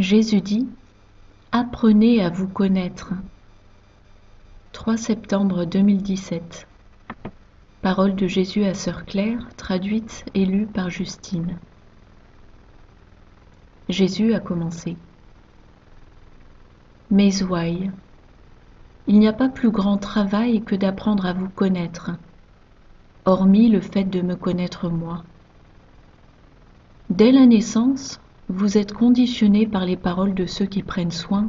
Jésus dit: Apprenez à vous connaître. 3 septembre 2017. Parole de Jésus à Sœur Claire, traduite et lue par Justine. Jésus a commencé. Mes ouailles, il n'y a pas plus grand travail que d'apprendre à vous connaître, hormis le fait de me connaître moi. Dès la naissance, vous êtes conditionnés par les paroles de ceux qui prennent soin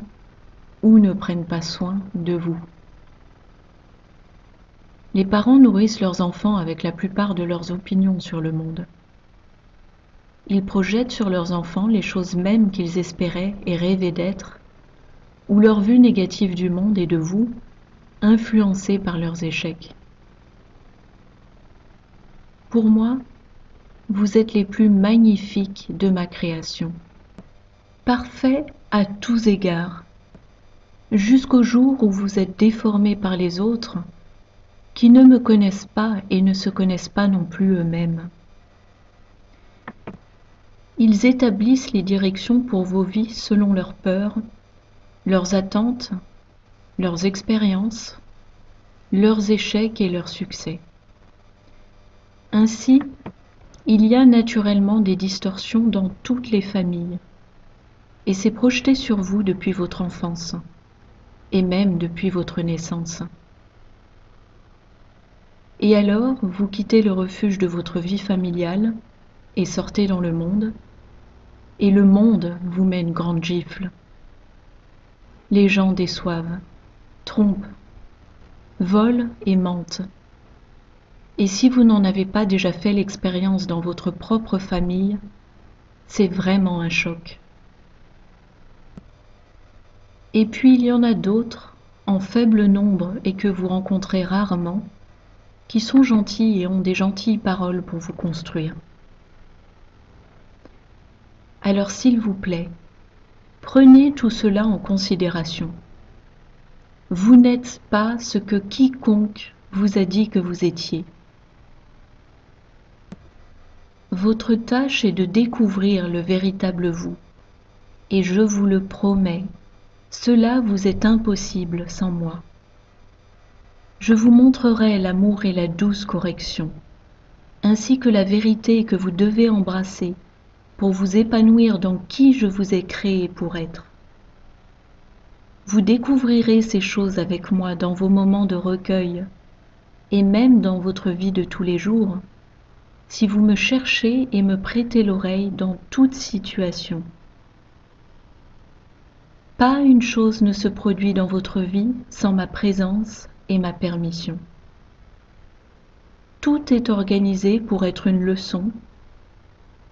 ou ne prennent pas soin de vous. Les parents nourrissent leurs enfants avec la plupart de leurs opinions sur le monde. Ils projettent sur leurs enfants les choses mêmes qu'ils espéraient et rêvaient d'être, ou leur vue négative du monde et de vous, influencée par leurs échecs. Pour moi, vous êtes les plus magnifiques de ma création, parfaits à tous égards, jusqu'au jour où vous êtes déformés par les autres, qui ne me connaissent pas et ne se connaissent pas non plus eux-mêmes. Ils établissent les directions pour vos vies selon leurs peurs, leurs attentes, leurs expériences, leurs échecs et leurs succès. Ainsi, il y a naturellement des distorsions dans toutes les familles, et c'est projeté sur vous depuis votre enfance, et même depuis votre naissance. Et alors, vous quittez le refuge de votre vie familiale et sortez dans le monde, et le monde vous met une grande gifle. Les gens déçoivent, trompent, volent et mentent. Et si vous n'en avez pas déjà fait l'expérience dans votre propre famille, c'est vraiment un choc. Et puis il y en a d'autres, en faible nombre et que vous rencontrez rarement, qui sont gentils et ont des gentilles paroles pour vous construire. Alors s'il vous plaît, prenez tout cela en considération. Vous n'êtes pas ce que quiconque vous a dit que vous étiez. Votre tâche est de découvrir le véritable vous, et je vous le promets, cela vous est impossible sans moi. Je vous montrerai l'amour et la douce correction, ainsi que la vérité que vous devez embrasser pour vous épanouir dans qui je vous ai créé pour être. Vous découvrirez ces choses avec moi dans vos moments de recueil, et même dans votre vie de tous les jours, si vous me cherchez et me prêtez l'oreille dans toute situation. Pas une chose ne se produit dans votre vie sans ma présence et ma permission. Tout est organisé pour être une leçon,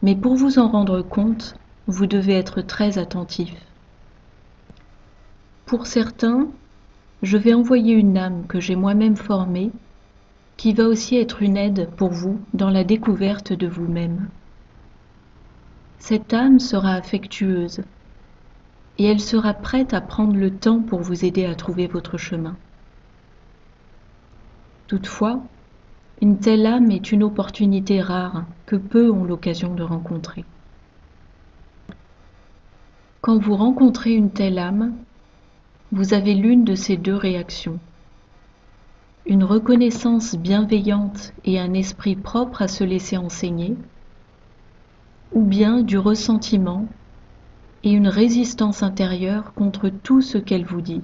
mais pour vous en rendre compte, vous devez être très attentif. Pour certains, je vais envoyer une âme que j'ai moi-même formée, qui va aussi être une aide pour vous dans la découverte de vous-même. Cette âme sera affectueuse, et elle sera prête à prendre le temps pour vous aider à trouver votre chemin. Toutefois, une telle âme est une opportunité rare que peu ont l'occasion de rencontrer. Quand vous rencontrez une telle âme, vous avez l'une de ces deux réactions. Une reconnaissance bienveillante et un esprit propre à se laisser enseigner, ou bien du ressentiment et une résistance intérieure contre tout ce qu'elle vous dit.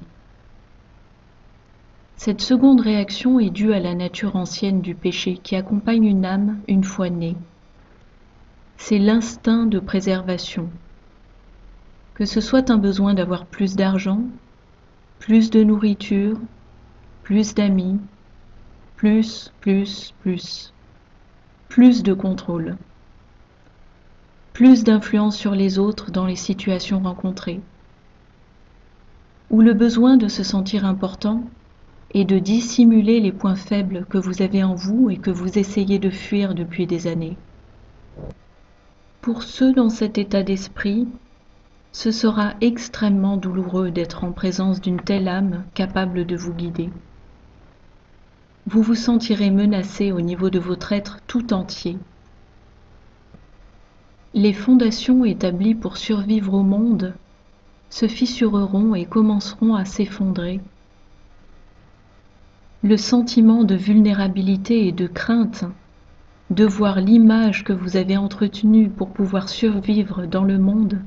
Cette seconde réaction est due à la nature ancienne du péché qui accompagne une âme une fois née. C'est l'instinct de préservation. Que ce soit un besoin d'avoir plus d'argent, plus de nourriture, plus d'amis, plus de contrôle, plus d'influence sur les autres dans les situations rencontrées, ou le besoin de se sentir important et de dissimuler les points faibles que vous avez en vous et que vous essayez de fuir depuis des années. Pour ceux dans cet état d'esprit, ce sera extrêmement douloureux d'être en présence d'une telle âme capable de vous guider. Vous vous sentirez menacé au niveau de votre être tout entier. Les fondations établies pour survivre au monde se fissureront et commenceront à s'effondrer. Le sentiment de vulnérabilité et de crainte de voir l'image que vous avez entretenue pour pouvoir survivre dans le monde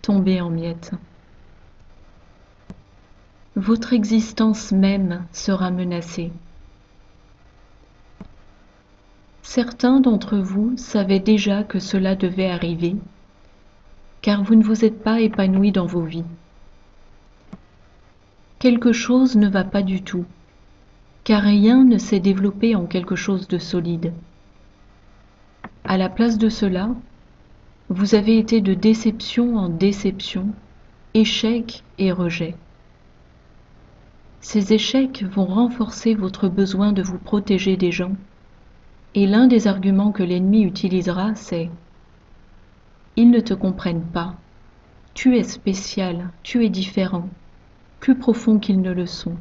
tomber en miettes. Votre existence même sera menacée. Certains d'entre vous savaient déjà que cela devait arriver, car vous ne vous êtes pas épanoui dans vos vies. Quelque chose ne va pas du tout, car rien ne s'est développé en quelque chose de solide. À la place de cela, vous avez été de déception en déception, échec et rejet. Ces échecs vont renforcer votre besoin de vous protéger des gens, et l'un des arguments que l'ennemi utilisera, c'est « Ils ne te comprennent pas, tu es spécial, tu es différent, plus profond qu'ils ne le sont. »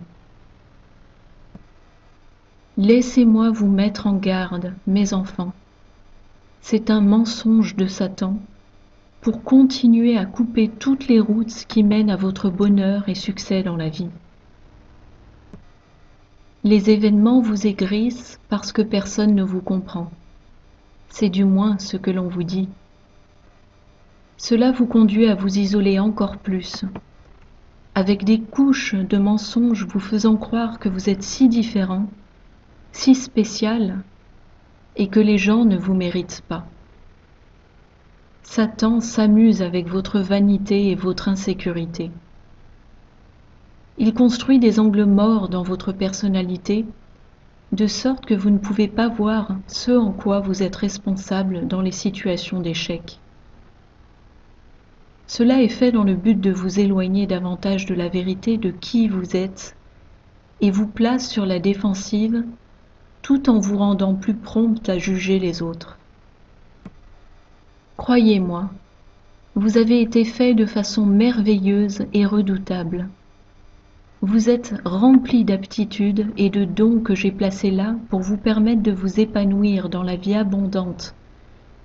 Laissez-moi vous mettre en garde, mes enfants. C'est un mensonge de Satan pour continuer à couper toutes les routes qui mènent à votre bonheur et succès dans la vie. Les événements vous aigrissent parce que personne ne vous comprend. C'est du moins ce que l'on vous dit. Cela vous conduit à vous isoler encore plus, avec des couches de mensonges vous faisant croire que vous êtes si différent, si spécial, et que les gens ne vous méritent pas. Satan s'amuse avec votre vanité et votre insécurité. Il construit des angles morts dans votre personnalité, de sorte que vous ne pouvez pas voir ce en quoi vous êtes responsable dans les situations d'échec. Cela est fait dans le but de vous éloigner davantage de la vérité de qui vous êtes et vous place sur la défensive tout en vous rendant plus prompte à juger les autres. Croyez-moi, vous avez été fait de façon merveilleuse et redoutable. Vous êtes rempli d'aptitudes et de dons que j'ai placés là pour vous permettre de vous épanouir dans la vie abondante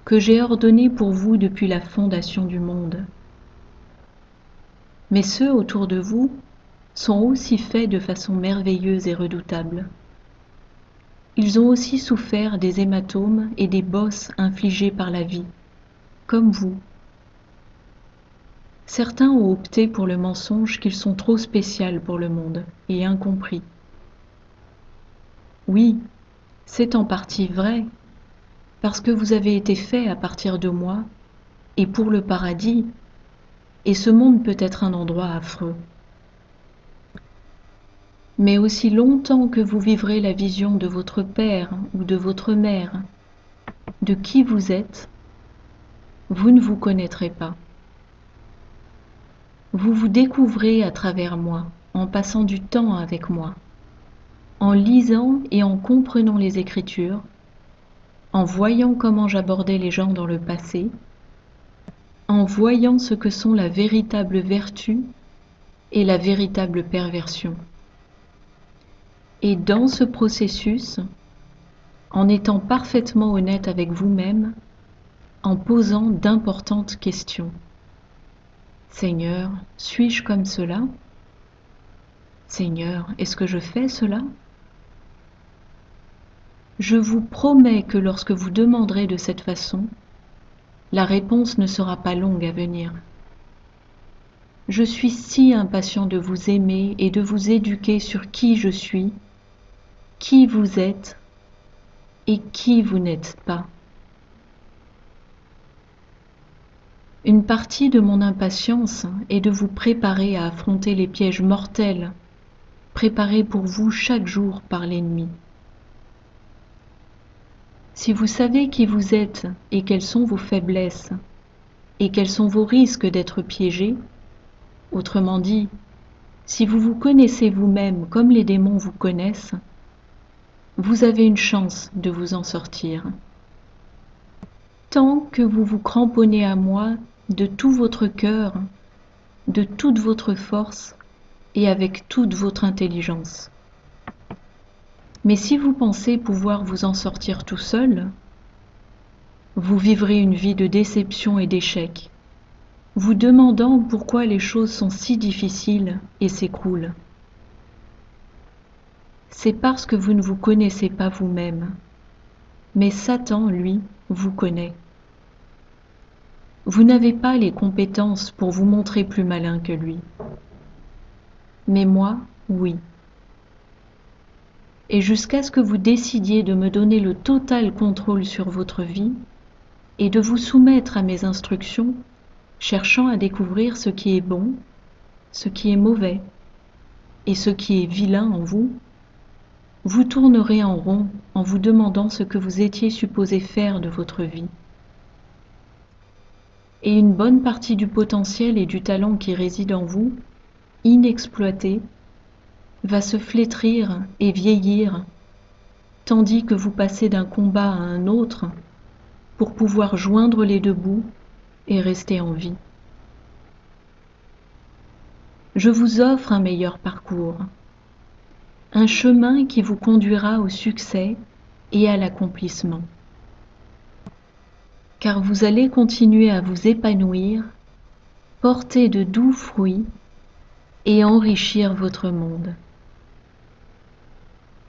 que j'ai ordonnée pour vous depuis la fondation du monde. Mais ceux autour de vous sont aussi faits de façon merveilleuse et redoutable. Ils ont aussi souffert des hématomes et des bosses infligées par la vie, comme vous. Certains ont opté pour le mensonge qu'ils sont trop spéciaux pour le monde et incompris. Oui, c'est en partie vrai, parce que vous avez été fait à partir de moi et pour le paradis, et ce monde peut être un endroit affreux. Mais aussi longtemps que vous vivrez la vision de votre père ou de votre mère, de qui vous êtes, vous ne vous connaîtrez pas. Vous vous découvrez à travers moi, en passant du temps avec moi, en lisant et en comprenant les Écritures, en voyant comment j'abordais les gens dans le passé, en voyant ce que sont la véritable vertu et la véritable perversion. Et dans ce processus, en étant parfaitement honnête avec vous-même, en posant d'importantes questions. Seigneur, suis-je comme cela? Seigneur, est-ce que je fais cela? Je vous promets que lorsque vous demanderez de cette façon, la réponse ne sera pas longue à venir. Je suis si impatient de vous aimer et de vous éduquer sur qui je suis, qui vous êtes et qui vous n'êtes pas. Une partie de mon impatience est de vous préparer à affronter les pièges mortels préparés pour vous chaque jour par l'ennemi. Si vous savez qui vous êtes et quelles sont vos faiblesses et quels sont vos risques d'être piégés, autrement dit, si vous vous connaissez vous-même comme les démons vous connaissent, vous avez une chance de vous en sortir. Tant que vous vous cramponnez à moi de tout votre cœur, de toute votre force et avec toute votre intelligence. Mais si vous pensez pouvoir vous en sortir tout seul, vous vivrez une vie de déception et d'échec, vous demandant pourquoi les choses sont si difficiles et s'écroulent. C'est parce que vous ne vous connaissez pas vous-même, mais Satan, lui, vous connaît. Vous n'avez pas les compétences pour vous montrer plus malin que lui. Mais moi, oui. Et jusqu'à ce que vous décidiez de me donner le total contrôle sur votre vie et de vous soumettre à mes instructions, cherchant à découvrir ce qui est bon, ce qui est mauvais et ce qui est vilain en vous, vous tournerez en rond en vous demandant ce que vous étiez supposé faire de votre vie. Et une bonne partie du potentiel et du talent qui réside en vous, inexploité, va se flétrir et vieillir, tandis que vous passez d'un combat à un autre pour pouvoir joindre les deux bouts et rester en vie. Je vous offre un meilleur parcours, un chemin qui vous conduira au succès et à l'accomplissement. Car vous allez continuer à vous épanouir, porter de doux fruits et enrichir votre monde.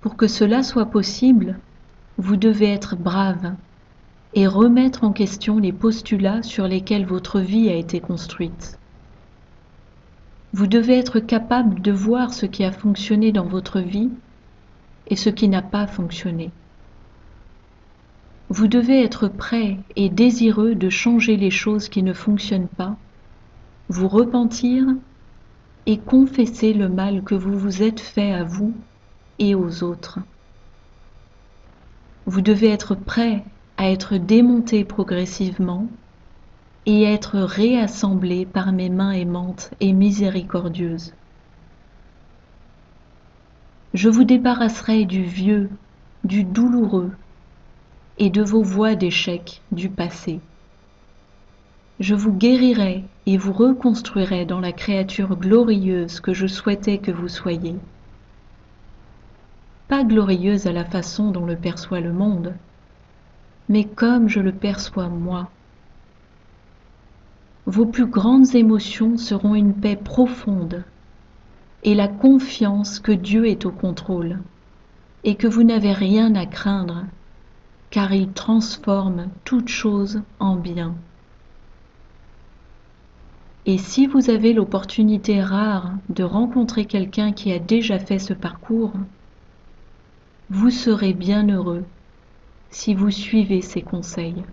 Pour que cela soit possible, vous devez être brave et remettre en question les postulats sur lesquels votre vie a été construite. Vous devez être capable de voir ce qui a fonctionné dans votre vie et ce qui n'a pas fonctionné. Vous devez être prêt et désireux de changer les choses qui ne fonctionnent pas, vous repentir et confesser le mal que vous vous êtes fait à vous et aux autres. Vous devez être prêt à être démonté progressivement et être réassemblé par mes mains aimantes et miséricordieuses. Je vous débarrasserai du vieux, du douloureux et de vos voies d'échec du passé. Je vous guérirai et vous reconstruirai dans la créature glorieuse que je souhaitais que vous soyez. Pas glorieuse à la façon dont le perçoit le monde, mais comme je le perçois moi. Vos plus grandes émotions seront une paix profonde et la confiance que Dieu est au contrôle et que vous n'avez rien à craindre, car il transforme toute chose en bien. Et si vous avez l'opportunité rare de rencontrer quelqu'un qui a déjà fait ce parcours, vous serez bien heureux si vous suivez ses conseils.